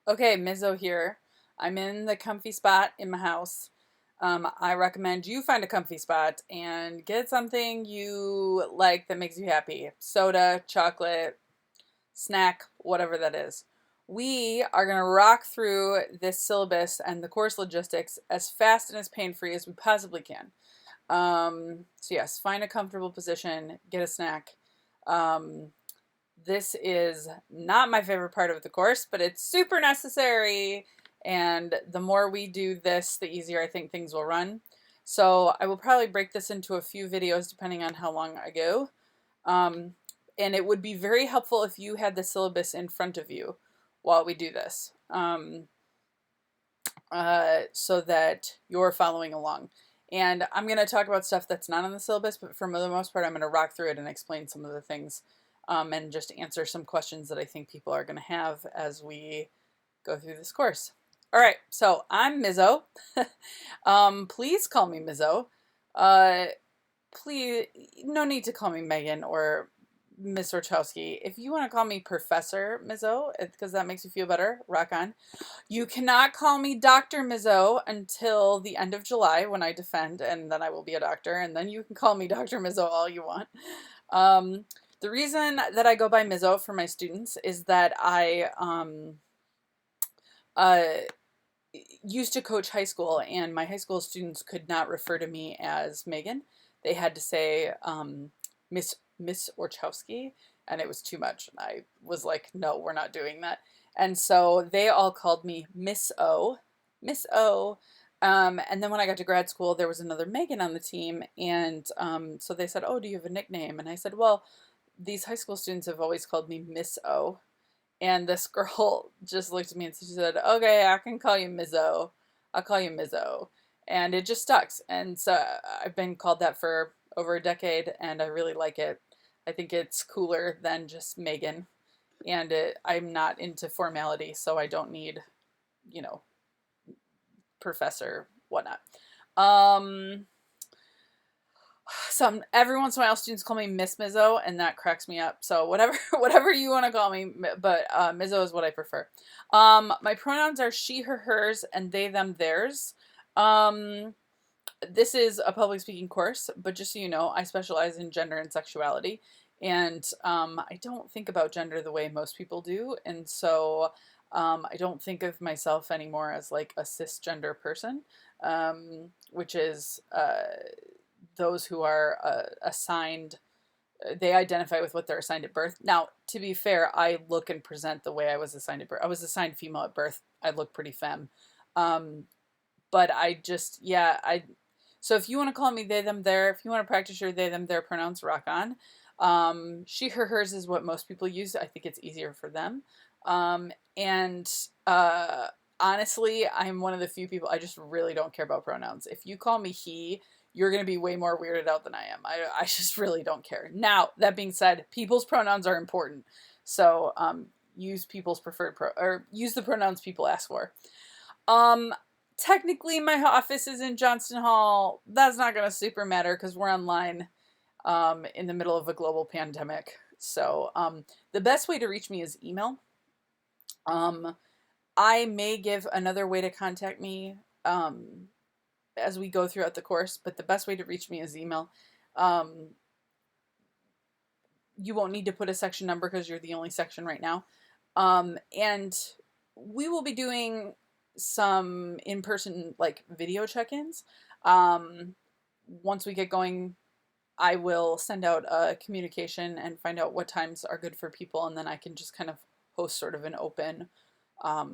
Okay, Mizzo here. I'm in the comfy spot in my house. I recommend you find a comfy spot and get something you like that makes you happy. Soda, chocolate, snack, whatever that is. We are going to rock through this syllabus and the course logistics as fast and as pain-free as we possibly can. So yes, find a comfortable position, get a snack. Um, this is not my favorite part of the course, but it's super necessary. And the more we do this, the easier I think things will run. So I will probably break this into a few videos depending on how long I go. Um, and it would be very helpful if you had the syllabus in front of you while we do this, so that you're following along. And I'm going to talk about stuff that's not on the syllabus, but for the most part, I'm going to rock through it and explain some of the things, and just answer some questions that I think people are going to have as we go through this course. All right, so I'm Mizzo. Please call me Mizzo. Uh, please, no need to call me Megan or Miss Orchowski. If you want to call me Professor Mizzo, because that makes you feel better, rock on. You cannot call me Dr. Mizzo until the end of July when I defend, and then I will be a doctor, and then you can call me Dr. Mizzo all you want. Um, the reason that I go by Mizzo for my students is that I uh, used to coach high school, and my high school students could not refer to me as Megan. They had to say Miss Orchowski, and it was too much. I was like, no, we're not doing that. And so they all called me Miss O, Miss O. And then when I got to grad school, there was another Megan on the team, and so they said, "Oh, do you have a nickname?" And I said, "Well, these high school students have always called me Miss O." And this girl just looked at me and she said, "Okay, I can call you Mizzo. I'll call you Mizzo." And it just stuck. And so I've been called that for over a decade, and I really like it. I think it's cooler than just Megan. And I'm not into formality, so I don't need, you know, professor, whatnot. Um, every once in a while students call me Miss Mizzo, and that cracks me up. So whatever whatever you want to call me, but Mizzo is what I prefer. My pronouns are she, her, hers, and they, them, theirs. Um, this is a public speaking course, but just so you know, I specialize in gender and sexuality, and I don't think about gender the way most people do, and so I don't think of myself anymore as like a cisgender person, which is those who are assigned, they identify with what they're assigned at birth. Now, to be fair, I look and present the way I was assigned at birth. I was assigned female at birth. I look pretty femme. Um, but I just, yeah, so if you want to call me they, them, their, if you want to practice your they, them, their pronouns, rock on. She, her, hers is what most people use. I think it's easier for them. And honestly, I'm one of the few people, I just really don't care about pronouns. If you call me he, you're going to be way more weirded out than I am. I just really don't care. Now, that being said, people's pronouns are important. So use people's or use the pronouns people ask for. Um, Technically, my office is in Johnston Hall. That's not going to super matter because we're online in the middle of a global pandemic. So the best way to reach me is email. Um, I may give another way to contact me as we go throughout the course, but the best way to reach me is email. Um, you won't need to put a section number because you're the only section right now. And we will be doing some in-person like video check-ins. Once we get going, I will send out a communication and find out what times are good for people, and then I can just kind of host sort of an open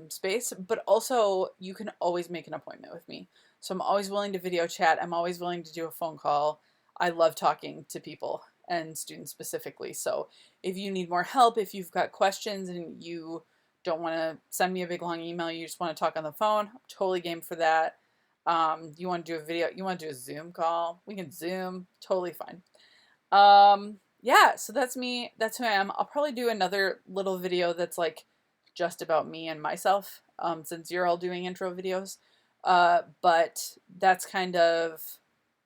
space. But also, you can always make an appointment with me. So I'm always willing to video chat. I'm always willing to do a phone call. I love talking to people and students specifically. So if you need more help, if you've got questions and you don't want to send me a big long email, you just want to talk on the phone, I'm totally game for that. You want to do a video, you want to do a Zoom call, we can Zoom, totally fine. Yeah, so that's me, that's who I am. I'll probably do another little video that's like just about me and myself, since you're all doing intro videos. But that's kind of,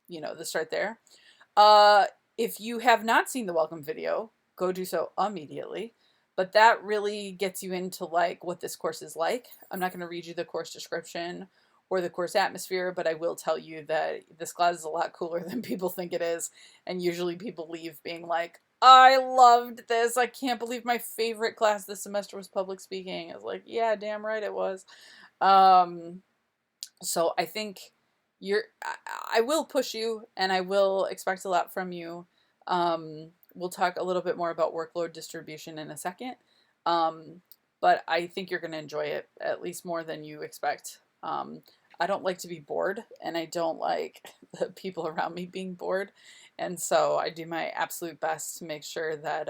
the start there. If you have not seen the welcome video, go do so immediately. But that really gets you into like what this course is like. I'm not going to read you the course description or the course atmosphere, but I will tell you that this class is a lot cooler than people think it is. And usually people leave being like, I loved this. I can't believe my favorite class this semester was public speaking. I was like, yeah, damn right it was. Um, so I think I will push you and I will expect a lot from you. We'll talk a little bit more about workload distribution in a second. Um, but I think you're going to enjoy it at least more than you expect. I don't like to be bored, and I don't like the people around me being bored. And so I do my absolute best to make sure that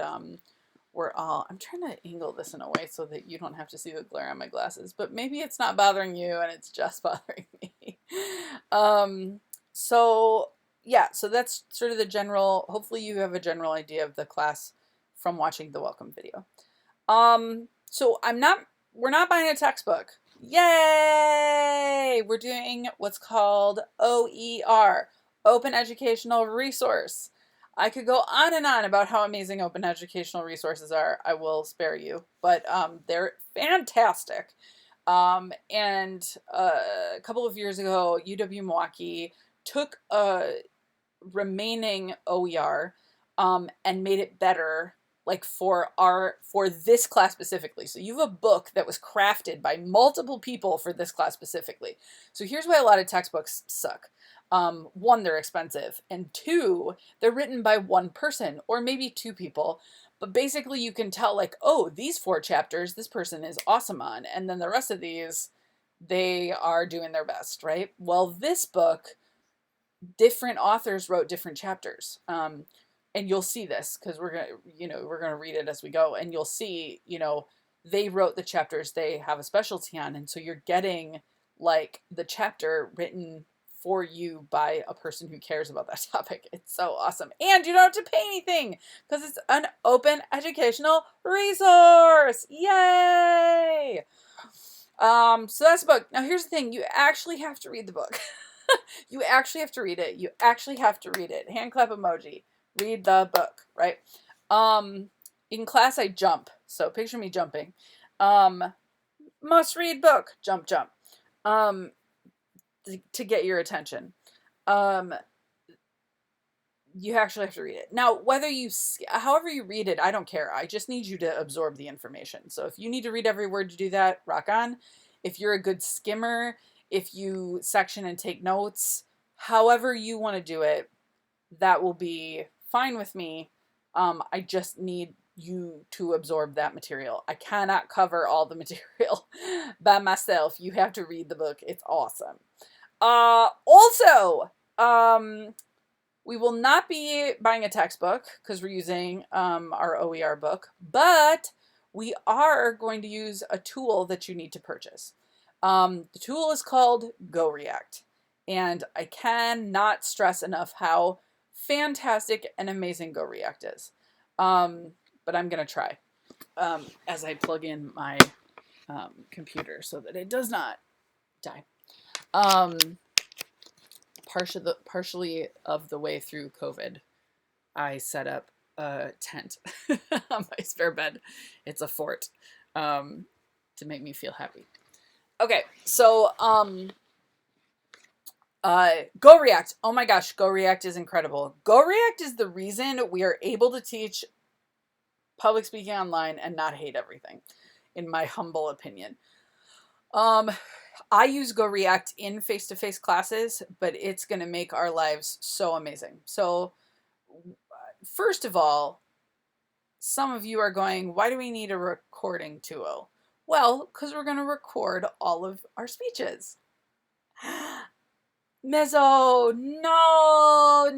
we're all. I'm trying to angle this in a way so that you don't have to see the glare on my glasses, but maybe it's not bothering you and it's just bothering me. um, so yeah, so that's sort of the general. Hopefully, you have a general idea of the class from watching the welcome video. So we're not buying a textbook. Yay! We're doing what's called OER, Open Educational Resource. I could go on and on about how amazing open educational resources are. I will spare you, but they're fantastic. And a couple of years ago, UW-Milwaukee took a remaining OER and made it better, like for this class specifically. So you have a book that was crafted by multiple people for this class specifically. So here's why a lot of textbooks suck. One, they're expensive, and two, they're written by one person or maybe two people. But basically you can tell like, oh, these 4 chapters, this person is awesome on. And then the rest of these, they are doing their best, right? Well, this book, different authors wrote different chapters. And you'll see this because we're gonna read it as we go, and you'll see, they wrote the chapters they have a specialty on, and so you're getting like the chapter written for you by a person who cares about that topic. It's so awesome. And you don't have to pay anything because it's an open educational resource. Yay! So that's the book. Now here's the thing, you actually have to read the book. You actually have to read it. You actually have to read it. Hand clap emoji. Read the book, right? In class I jump. So picture me jumping. Must read book. Jump, jump. To get your attention. You actually have to read it. Now, however you read it, I don't care. I just need you to absorb the information. So if you need to read every word to do that, rock on. If you're a good skimmer, if you section and take notes, however you want to do it, that will be fine with me. I just need you to absorb that material. I cannot cover all the material by myself. You have to read the book. It's awesome. Also, we will not be buying a textbook because we're using our OER book, but we are going to use a tool that you need to purchase. The tool is called GoReact, and I cannot stress enough how fantastic and amazing GoReact is. But I'm going to try as I plug in my computer so that it does not die. Partially of the way through COVID, I set up a tent on my spare bed. It's a fort to make me feel happy. Okay, so GoReact. Oh my gosh, GoReact is incredible. GoReact is the reason we are able to teach public speaking online and not hate everything, in my humble opinion. I use GoReact in face-to-face classes, but it's going to make our lives so amazing. So first of all, some of you are going, why do we need a recording tool? Well, because we're going to record all of our speeches. Mezzo, no,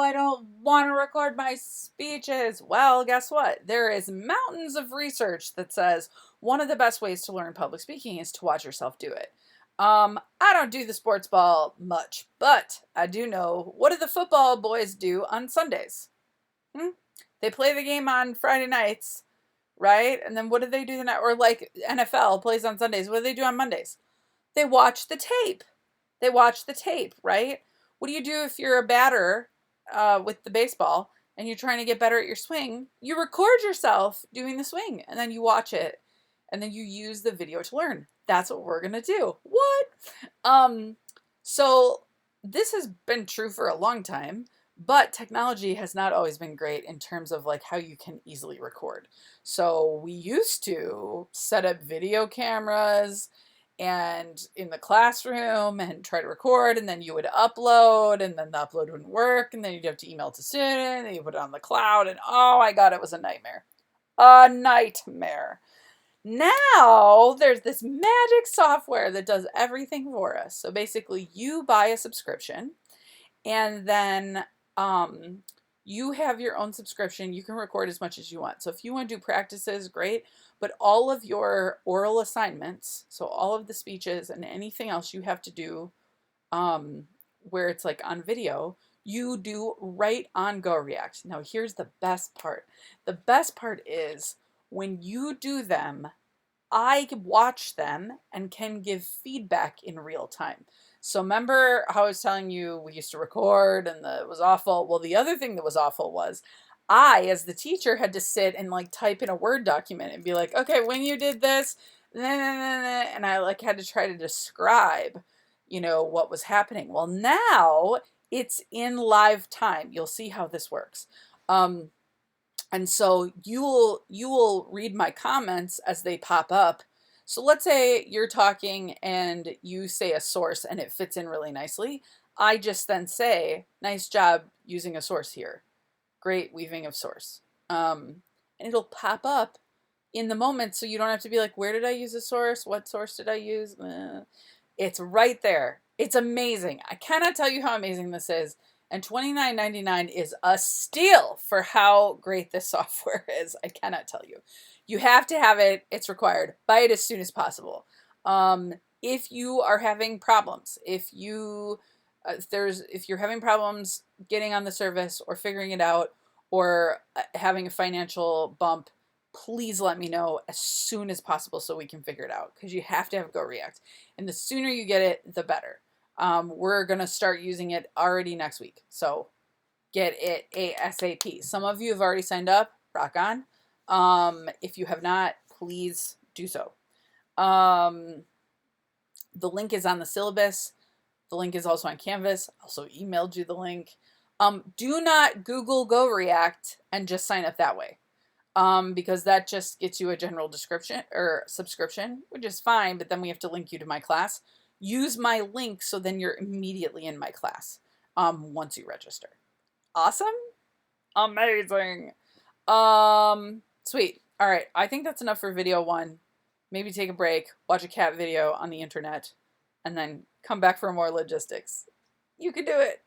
I don't want to record my speeches. Well, guess what? There is mountains of research that says one of the best ways to learn public speaking is to watch yourself do it. I don't do the sports ball much, but I do know, what do the football boys do on Sundays? They play the game on Friday nights, right? And then what do they do the night? Or like NFL plays on Sundays. What do they do on Mondays? They watch the tape. Right? What do you do if you're a batter with the baseball and you're trying to get better at your swing, you record yourself doing the swing and then you watch it and then you use the video to learn. That's what we're going to do. What? So this has been true for a long time, but technology has not always been great in terms of like how you can easily record. So we used to set up video cameras and in the classroom and try to record, and then you would upload, and then the upload wouldn't work, and then you'd have to email to student, and you put it on the cloud, and oh my god, it was a nightmare. A nightmare. Now there's this magic software that does everything for us. So basically you buy a subscription and then you have your own subscription. You can record as much as you want. So if you want to do practices, great. But all of your oral assignments, so all of the speeches and anything else you have to do where it's like on video, you do right on GoReact. Now here's the best part. The best part is when you do them, I watch them and can give feedback in real time. So remember how I was telling you we used to record and it was awful? Well, the other thing that was awful was I, as the teacher, had to sit and like type in a Word document and be like, okay, when you did this, and I like had to try to describe, you know, what was happening. Well, now it's in live time. You'll see how this works. And so you will read my comments as they pop up. So let's say you're talking and you say a source and it fits in really nicely. I just then say, nice job using a source here. Great weaving of source. And it'll pop up in the moment so you don't have to be like, where did I use a source? What source did I use? It's right there. It's amazing. I cannot tell you how amazing this is. And $29.99 is a steal for how great this software is. I cannot tell you. You have to have it. It's required. Buy it as soon as possible. If you are having problems, if you're having problems getting on the service or figuring it out or having a financial bump, please let me know as soon as possible so we can figure it out, because you have to have GoReact. And the sooner you get it, the better. We're going to start using it already next week. So get it ASAP. Some of you have already signed up. Rock on. If you have not, please do so. The link is on the syllabus. The link is also on Canvas. Also emailed you the link. Do not Google GoReact and just sign up that way. Because that just gets you a general description or subscription, which is fine, but then we have to link you to my class. Use my link so then you're immediately in my class once you register. Awesome? Amazing. Sweet. All right. I think that's enough for video 1. Maybe take a break, watch a cat video on the internet, and then come back for more logistics. You can do it.